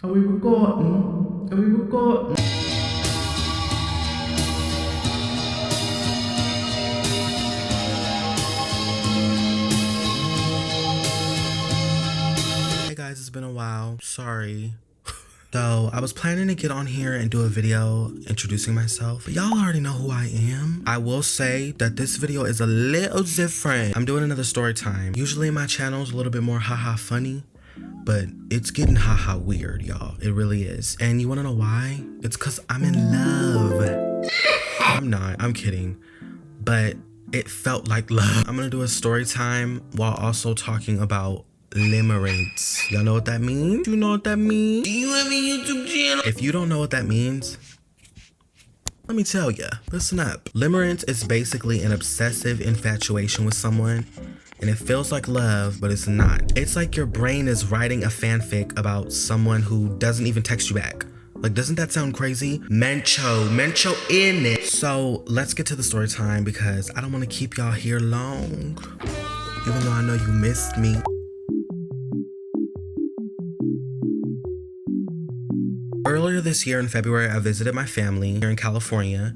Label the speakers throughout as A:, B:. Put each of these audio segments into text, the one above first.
A: Are we recording? Are we recording? Hey guys, it's been a while. Sorry. So, I was planning to get on here and do a video introducing myself, but y'all already know who I am. I will say that this video is a little different. I'm doing another story time. Usually my channel is a little bit more haha funny, but it's getting haha weird, y'all. It really is. And you wanna know why? It's cause I'm in love. I'm not, I'm kidding. But it felt like love. I'm gonna do a story time while also talking about limerence. Y'all know what that means? You know what that means? Do you have a YouTube channel? If you don't know what that means, let me tell ya. Listen up. Limerence is basically an obsessive infatuation with someone, and it feels like love, but it's not. It's like your brain is writing a fanfic about someone who doesn't even text you back. Like, doesn't that sound crazy? Mencho in it. So let's get to the story time because I don't want to keep y'all here long, even though I know you missed me. Earlier this year in February, I visited my family here in California,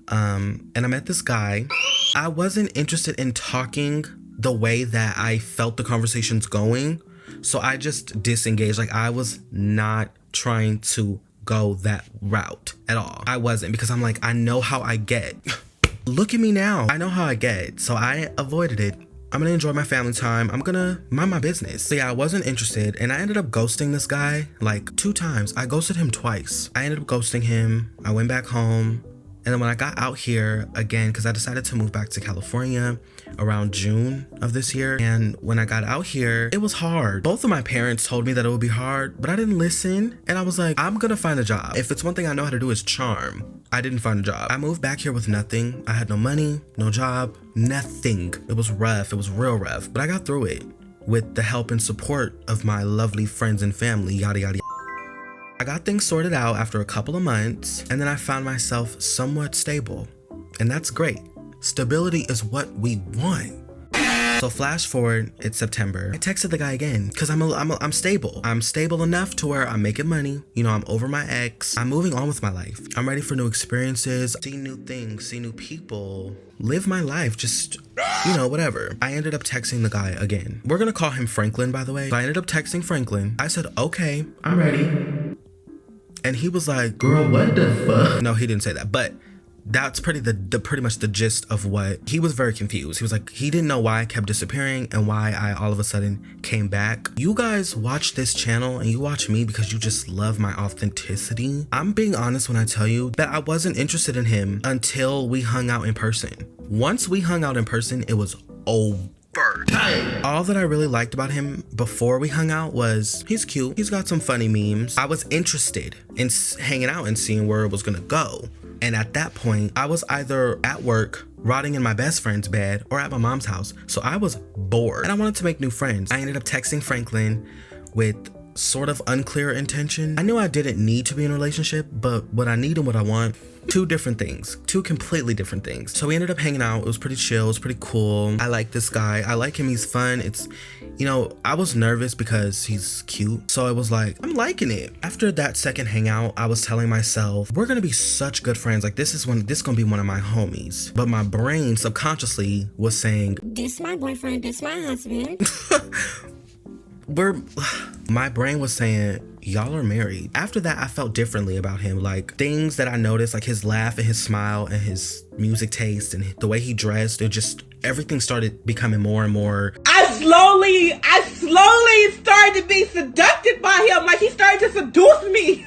A: and I met this guy. I wasn't interested in talking the way that I felt the conversation's going, so I just disengaged. Like, I was not trying to go that route at all. I wasn't, because I'm like, I know how I get. Look at me now. I know how I get, so I avoided it. I'm gonna enjoy my family time. I'm gonna mind my business. So yeah, I wasn't interested, and I ended up ghosting this guy like 2 times. I ghosted him twice. I ended up ghosting him. I went back home, and then when I got out here again, because I decided to move back to California around June of this year, and when I got out here, it was hard. Both of my parents told me that it would be hard, but I didn't listen, and I was like, I'm gonna find a job. If it's one thing I know how to do is charm. I didn't find a job. I moved back here with nothing. I had no money, no job, nothing. It was rough. It was real rough, but I got through it with the help and support of my lovely friends and family, yada, yada, yada. I got things sorted out after a couple of months, and then I found myself somewhat stable, and that's great. Stability is what we want. So flash forward, it's September. I texted the guy again because I'm stable. I'm stable enough to where I'm making money. You know, I'm over my ex. I'm moving on with my life. I'm ready for new experiences, see new things, see new people, live my life, just, you know, whatever. I ended up texting the guy again. We're gonna call him Franklin, by the way. So I ended up texting Franklin. I said, okay, I'm ready. And he was like, girl, what the fuck? No, he didn't say that, but that's pretty much the gist of what he was. Very confused. He was like, he didn't know why I kept disappearing and why I all of a sudden came back. You guys watch this channel and you watch me because you just love my authenticity. I'm being honest when I tell you that I wasn't interested in him until we hung out in person. Once we hung out in person, it was over. All that I really liked about him before we hung out was he's cute. He's got some funny memes. I was interested in hanging out and seeing where it was gonna go. And at that point, I was either at work, rotting in my best friend's bed, or at my mom's house. So I was bored and I wanted to make new friends. I ended up texting Franklin with sort of unclear intention. I knew I didn't need to be in a relationship, but what I need and what I want, 2 different things, 2 completely different things. So we ended up hanging out. It was pretty chill. It was pretty cool. I like this guy. I like him. He's fun. It's, you know, I was nervous because he's cute. So I was like, I'm liking it. After that second hangout, I was telling myself, we're going to be such good friends. Like, this is going to be one of my homies. But my brain subconsciously was saying, this my boyfriend, this my husband. My brain was saying, y'all are married. After that, I felt differently about him. Like, things that I noticed, like his laugh and his smile and his music taste and the way he dressed, it just, everything started becoming more and more. I slowly started to be seduced by him. Like, he started to seduce me.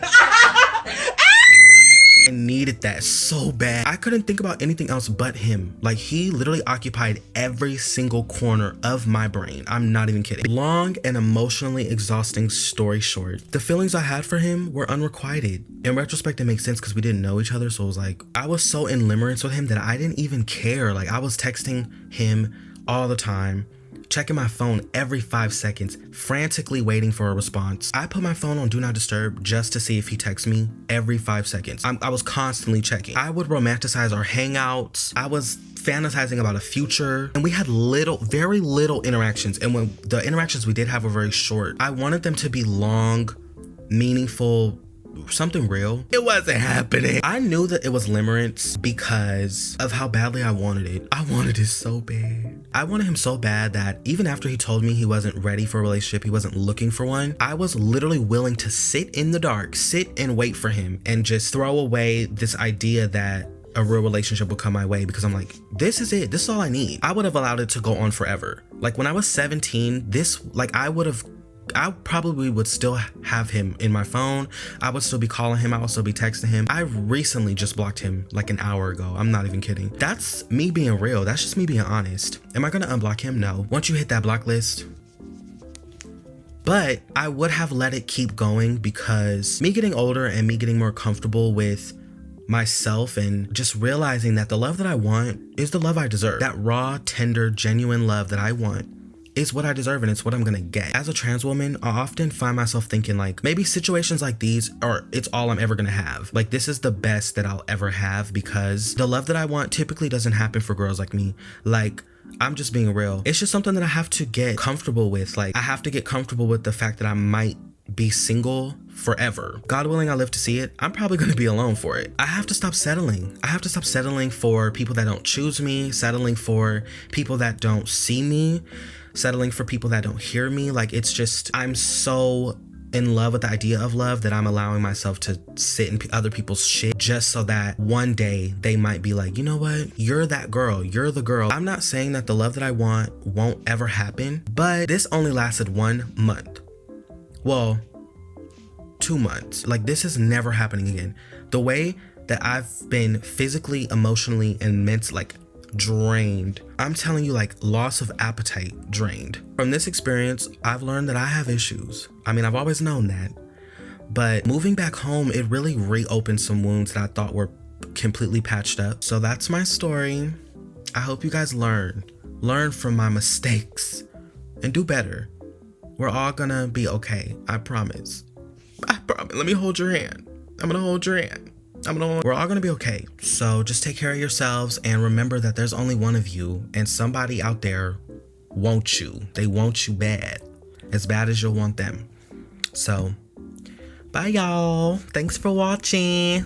A: I needed that so bad. I couldn't think about anything else but him. Like, he literally occupied every single corner of my brain. I'm not even kidding. Long and emotionally exhausting story short, the feelings I had for him were unrequited. In retrospect, it makes sense because we didn't know each other. So it was like, I was so in limerence with him that I didn't even care. Like, I was texting him all the time, checking my phone every 5 seconds, frantically waiting for a response. I put my phone on Do Not Disturb just to see if he texts me every 5 seconds. I was constantly checking. I would romanticize our hangouts. I was fantasizing about a future, and we had very little interactions. And when the interactions we did have were very short, I wanted them to be long, meaningful, something real, it wasn't happening. I knew that it was limerence because of how badly I wanted it. I wanted it so bad. I wanted him so bad that even after he told me he wasn't ready for a relationship, he wasn't looking for one, I was literally willing to sit in the dark, sit and wait for him and just throw away this idea that a real relationship would come my way, because I'm like, this is it. This is all I need. I would have allowed it to go on forever. Like when I was 17, I probably would still have him in my phone. I would still be calling him. I would still be texting him. I recently just blocked him like an hour ago. I'm not even kidding. That's me being real. That's just me being honest. Am I gonna unblock him? No. Once you hit that block list. But I would have let it keep going because me getting older and me getting more comfortable with myself and just realizing that the love that I want is the love I deserve. That raw, tender, genuine love that I want is what I deserve, and it's what I'm gonna get. As a trans woman, I often find myself thinking like, maybe situations like these it's all I'm ever gonna have. Like this is the best that I'll ever have, because the love that I want typically doesn't happen for girls like me. Like, I'm just being real. It's just something that I have to get comfortable with. Like I have to get comfortable with the fact that I might be single forever. God willing, I live to see it. I'm probably gonna be alone for it. I have to stop settling. I have to stop settling for people that don't choose me, settling for people that don't see me, settling for people that don't hear me. Like it's just, I'm so in love with the idea of love that I'm allowing myself to sit in other people's shit just so that one day they might be like, you know what? You're that girl. You're the girl. I'm not saying that the love that I want won't ever happen, but this only lasted 1 month. Well, 2 months. Like this is never happening again. The way that I've been physically, emotionally, and mentally drained. I'm telling you, like loss of appetite, drained. From this experience, I've learned that I have issues. I mean, I've always known that, but moving back home, it really reopened some wounds that I thought were completely patched up. So that's my story. I hope you guys learn from my mistakes and do better. We're all gonna be okay. I promise. I promise. Let me hold your hand. I'm gonna hold your hand. We're all gonna be okay. So just take care of yourselves and remember that there's only one of you, and somebody out there wants you. They want you bad. As bad as you'll want them. So bye y'all. Thanks for watching.